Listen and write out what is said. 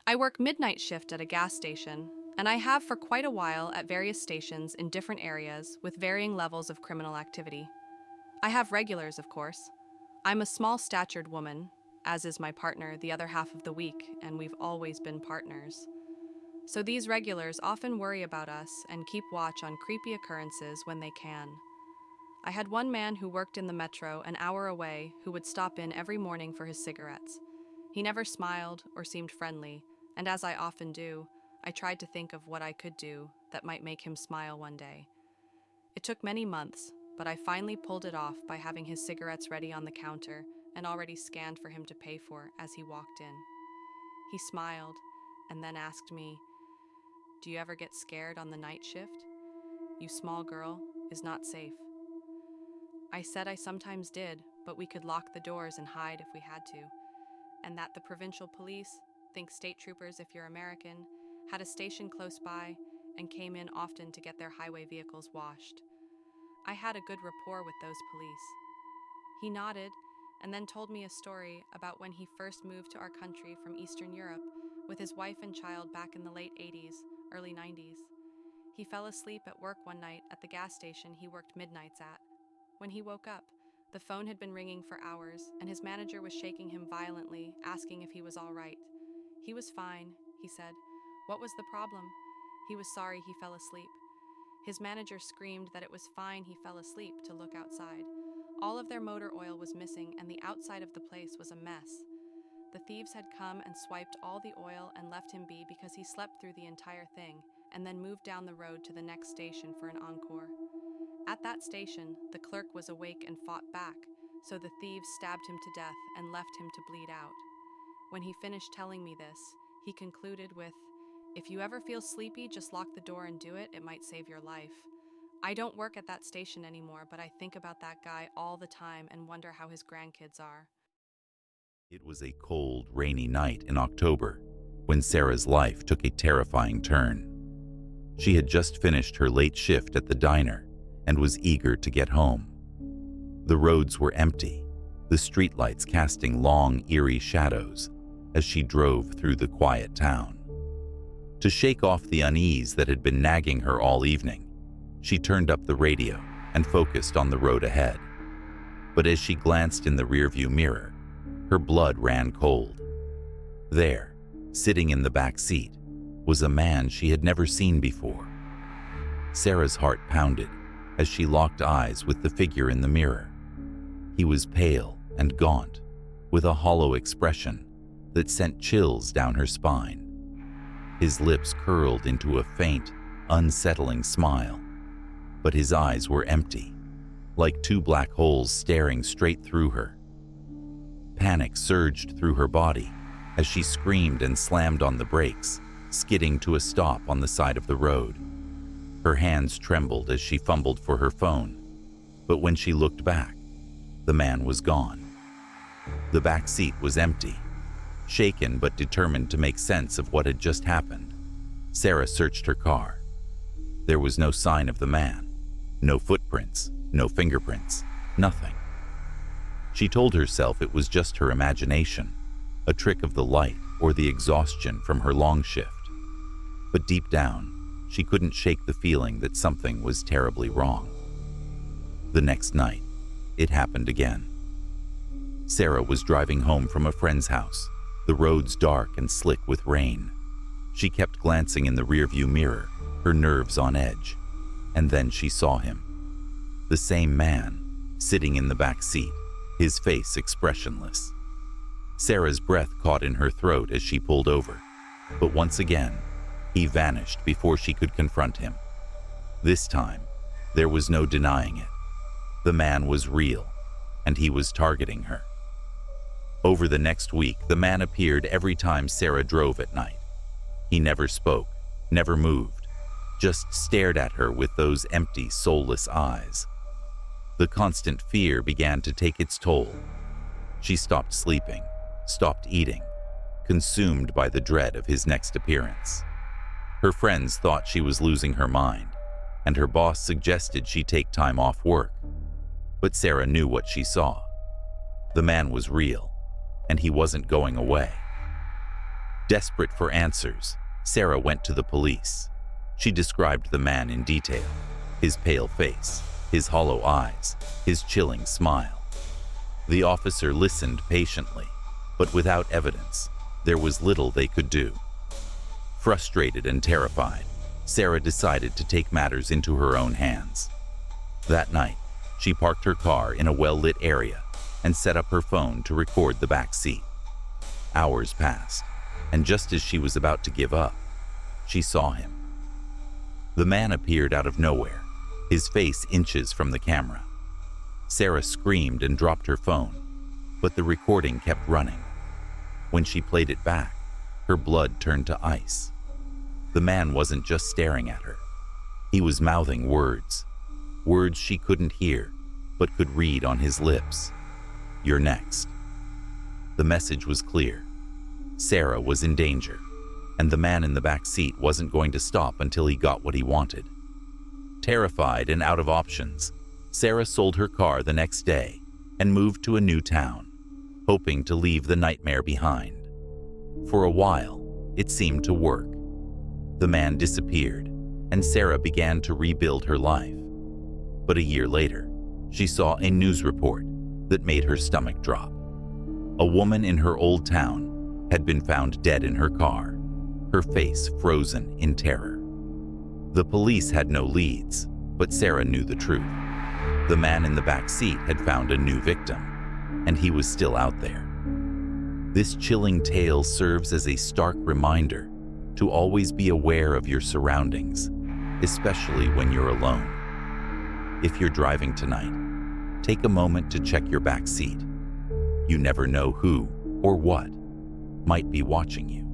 I work midnight shift at a gas station, and I have for quite a while at various stations in different areas with varying levels of criminal activity. I have regulars, of course. I'm a small-statured woman, as is my partner the other half of the week, and we've always been partners. So these regulars often worry about us and keep watch on creepy occurrences when they can. I had one man who worked in the metro an hour away who would stop in every morning for his cigarettes. He never smiled or seemed friendly, and as I often do, I tried to think of what I could do that might make him smile one day. It took many months, but I finally pulled it off by having his cigarettes ready on the counter and already scanned for him to pay for as he walked in. He smiled and then asked me, "Do you ever get scared on the night shift? You small girl is not safe." I said I sometimes did, but we could lock the doors and hide if we had to, and that the provincial police, think state troopers if you're American, had a station close by and came in often to get their highway vehicles washed. I had a good rapport with those police. He nodded and then told me a story about when he first moved to our country from Eastern Europe with his wife and child back in the late 80s, early 90s. He fell asleep at work one night at the gas station he worked midnights at. When he woke up, the phone had been ringing for hours, and his manager was shaking him violently, asking if he was all right. He was fine, he said. What was the problem? He was sorry he fell asleep. His manager screamed that it was fine he fell asleep to look outside. All of their motor oil was missing, and the outside of the place was a mess. The thieves had come and swiped all the oil and left him be because he slept through the entire thing, and then moved down the road to the next station for an encore. At that station, the clerk was awake and fought back, so the thieves stabbed him to death and left him to bleed out. When he finished telling me this, he concluded with, "If you ever feel sleepy, just lock the door and do it. It might save your life." I don't work at that station anymore, but I think about that guy all the time and wonder how his grandkids are. It was a cold, rainy night in October when Sarah's life took a terrifying turn. She had just finished her late shift at the diner and was eager to get home. The roads were empty, the streetlights casting long, eerie shadows as she drove through the quiet town. To shake off the unease that had been nagging her all evening, she turned up the radio and focused on the road ahead. But as she glanced in the rearview mirror, her blood ran cold. There, sitting in the back seat, was a man she had never seen before. Sarah's heart pounded as she locked eyes with the figure in the mirror. He was pale and gaunt, with a hollow expression that sent chills down her spine. His lips curled into a faint, unsettling smile, but his eyes were empty, like two black holes staring straight through her. Panic surged through her body as she screamed and slammed on the brakes, skidding to a stop on the side of the road. Her hands trembled as she fumbled for her phone, but when she looked back, the man was gone. The back seat was empty. Shaken but determined to make sense of what had just happened, Sarah searched her car. There was no sign of the man, no footprints, no fingerprints, nothing. She told herself it was just her imagination, a trick of the light or the exhaustion from her long shift. But deep down, she couldn't shake the feeling that something was terribly wrong. The next night, it happened again. Sarah was driving home from a friend's house, the roads dark and slick with rain. She kept glancing in the rearview mirror, her nerves on edge, and then she saw him. The same man, sitting in the back seat, his face expressionless. Sarah's breath caught in her throat as she pulled over, but once again, he vanished before she could confront him. This time, there was no denying it. The man was real, and he was targeting her. Over the next week, the man appeared every time Sarah drove at night. He never spoke, never moved, just stared at her with those empty, soulless eyes. The constant fear began to take its toll. She stopped sleeping, stopped eating, consumed by the dread of his next appearance. Her friends thought she was losing her mind, and her boss suggested she take time off work. But Sarah knew what she saw. The man was real, and he wasn't going away. Desperate for answers, Sarah went to the police. She described the man in detail: his pale face, his hollow eyes, his chilling smile. The officer listened patiently, but without evidence, there was little they could do. Frustrated and terrified, Sarah decided to take matters into her own hands. That night, she parked her car in a well-lit area and set up her phone to record the back seat. Hours passed, and just as she was about to give up, she saw him. The man appeared out of nowhere, his face inches from the camera. Sarah screamed and dropped her phone, but the recording kept running. When she played it back, her blood turned to ice. The man wasn't just staring at her. He was mouthing words she couldn't hear, but could read on his lips. "You're next." The message was clear. Sarah was in danger, and the man in the back seat wasn't going to stop until he got what he wanted. Terrified and out of options, Sarah sold her car the next day and moved to a new town, hoping to leave the nightmare behind. For a while, it seemed to work. The man disappeared, and Sarah began to rebuild her life. But a year later, she saw a news report that made her stomach drop. A woman in her old town had been found dead in her car, her face frozen in terror. The police had no leads, but Sarah knew the truth. The man in the back seat had found a new victim, and he was still out there. This chilling tale serves as a stark reminder to always be aware of your surroundings, especially when you're alone. If you're driving tonight, take a moment to check your back seat. You never know who or what might be watching you.